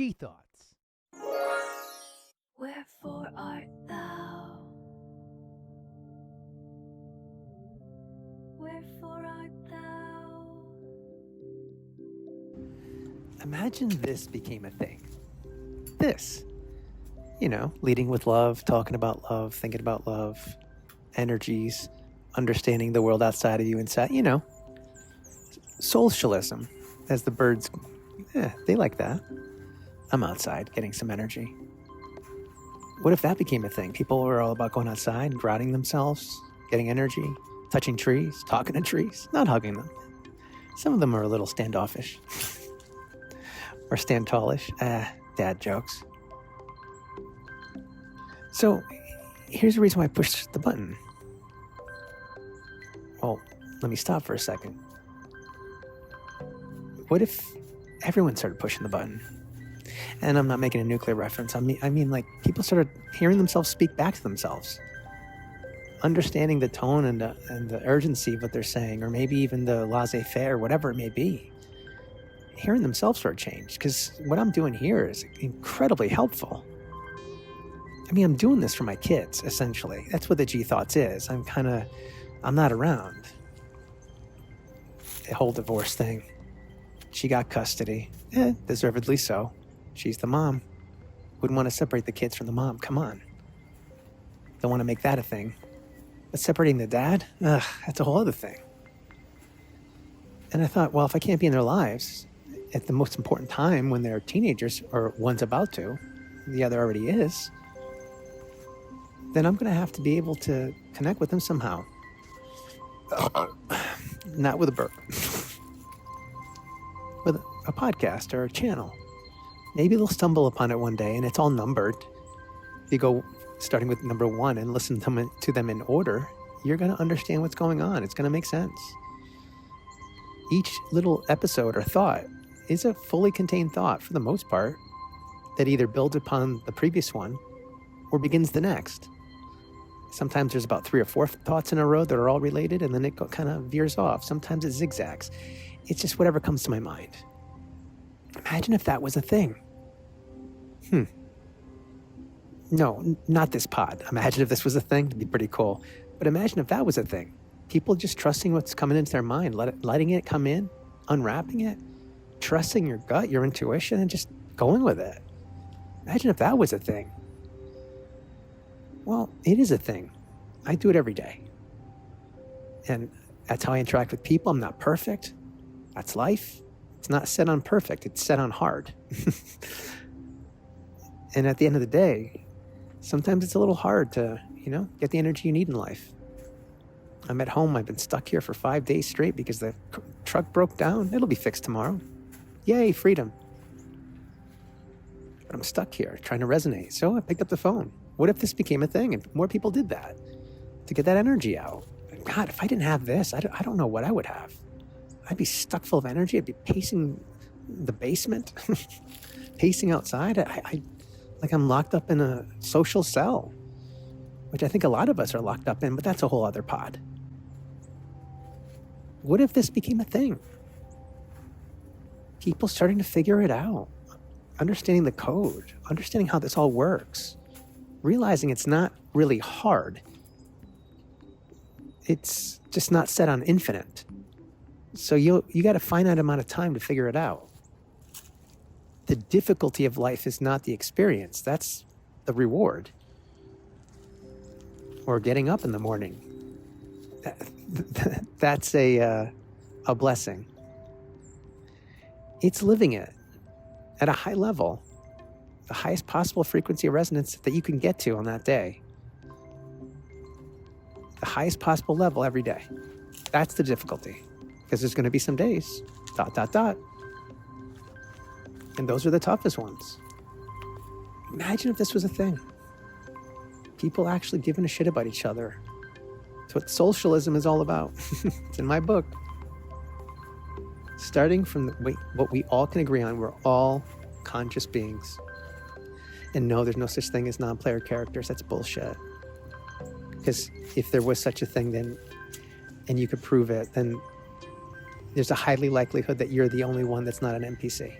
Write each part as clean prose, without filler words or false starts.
G-thoughtz. Wherefore art thou? Wherefore art thou? Imagine this became a thing. This. Leading with love, talking about love, thinking about love, energies, understanding the world outside of you, inside, Soulcialism, as the birds, they like that. I'm outside getting some energy. What if that became a thing? People were all about going outside, grounding themselves, getting energy, touching trees, talking to trees, not hugging them. Some of them are a little standoffish or stand tallish. Dad jokes. So here's the reason why I pushed the button. Well, let me stop for a second. What if everyone started pushing the button? And I'm not making a nuclear reference. I mean, like, people started hearing themselves speak back to themselves, understanding the tone and the urgency of what they're saying, or maybe even the laissez-faire, whatever it may be. Hearing themselves sort of change, because what I'm doing here is incredibly helpful. I'm doing this for my kids, essentially. That's what the G-thoughtz is. I'm not around. The whole divorce thing. She got custody. Deservedly so. She's the mom. Wouldn't want to separate the kids from the mom. Come on. Don't want to make that a thing. But separating the dad? That's a whole other thing. And I thought, well, if I can't be in their lives at the most important time when they're teenagers, or one's about to, the other already is, then I'm going to have to be able to connect with them somehow. Not with a burp. With a podcast or a channel. Maybe they'll stumble upon it one day and it's all numbered. If you go starting with number 1 and listen to them in order, you're going to understand what's going on. It's going to make sense. Each little episode or thought is a fully contained thought, for the most part, that either builds upon the previous one or begins the next. Sometimes there's about 3 or 4 thoughts in a row that are all related, and then it kind of veers off. Sometimes it zigzags. It's just whatever comes to my mind. Imagine if that was a thing. No, not this pod. Imagine if this was a thing. It'd be pretty cool. But imagine if that was a thing. People just trusting what's coming into their mind, letting it come in, unwrapping it, trusting your gut, your intuition, and just going with it. Imagine if that was a thing. Well, it is a thing. I do it every day. And that's how I interact with people. I'm not perfect. That's life. It's not set on perfect. It's set on hard. And at the end of the day, sometimes it's a little hard to, get the energy you need in life. I'm at home. I've been stuck here for 5 days straight because the truck broke down. It'll be fixed tomorrow. Yay, freedom. But I'm stuck here trying to resonate. So I picked up the phone. What if this became a thing and more people did that to get that energy out? God, if I didn't have this, I don't know what I would have. I'd be stuck full of energy. I'd be pacing the basement, pacing outside. Like I'm locked up in a social cell, which I think a lot of us are locked up in, but that's a whole other pod. What if this became a thing? People starting to figure it out, understanding the code, understanding how this all works. Realizing it's not really hard. It's just not set on infinite. So you got a finite amount of time to figure it out. The difficulty of life is not the experience. That's the reward. Or getting up in the morning. That's a blessing. It's living it at a high level. The highest possible frequency of resonance that you can get to on that day. The highest possible level every day. That's the difficulty. Because there's going to be some days, ... And those are the toughest ones. Imagine if this was a thing. People actually giving a shit about each other. It's what Soulcialism is all about. It's in my book. Starting from what we all can agree on, we're all conscious beings. And no, there's no such thing as non-player characters. That's bullshit. Because if there was such a thing, then, and you could prove it, then there's a highly likelihood that you're the only one that's not an NPC.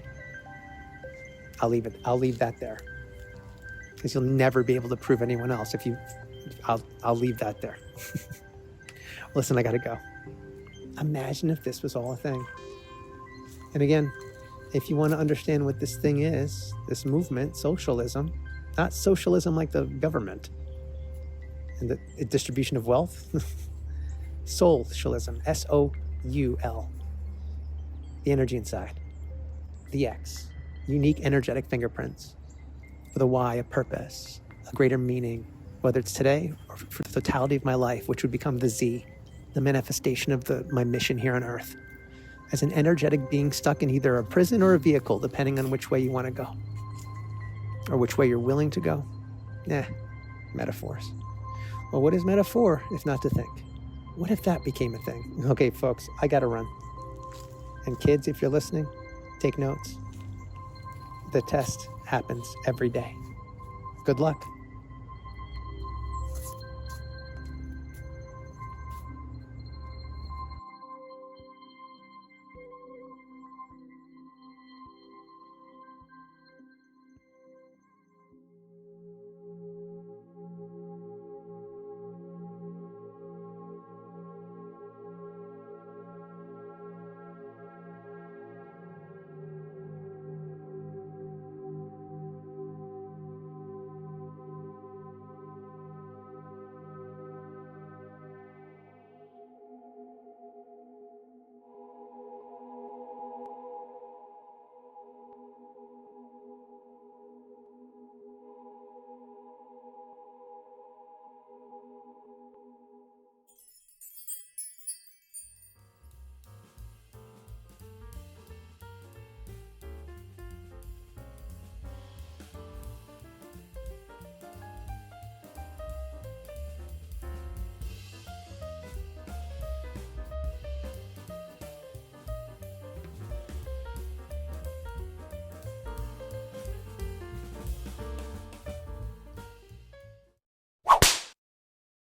I'll leave that there, because you'll never be able to prove anyone else if you. I'll leave that there. Listen, I gotta go. Imagine if this was all a thing. And again, if you want to understand what this thing is, this movement, socialism, not socialism like the government and the distribution of wealth. Soulcialism, S-O-U-L. The energy inside. The X. Unique energetic fingerprints. With a Y, a purpose, a greater meaning, whether it's today or for the totality of my life, which would become the Z, the manifestation of my mission here on Earth. As an energetic being stuck in either a prison or a vehicle, depending on which way you want to go. Or which way you're willing to go. Metaphors. Well, what is metaphor if not to think? What if that became a thing? Okay, folks, I gotta run. And kids, if you're listening, take notes. The test happens every day. Good luck.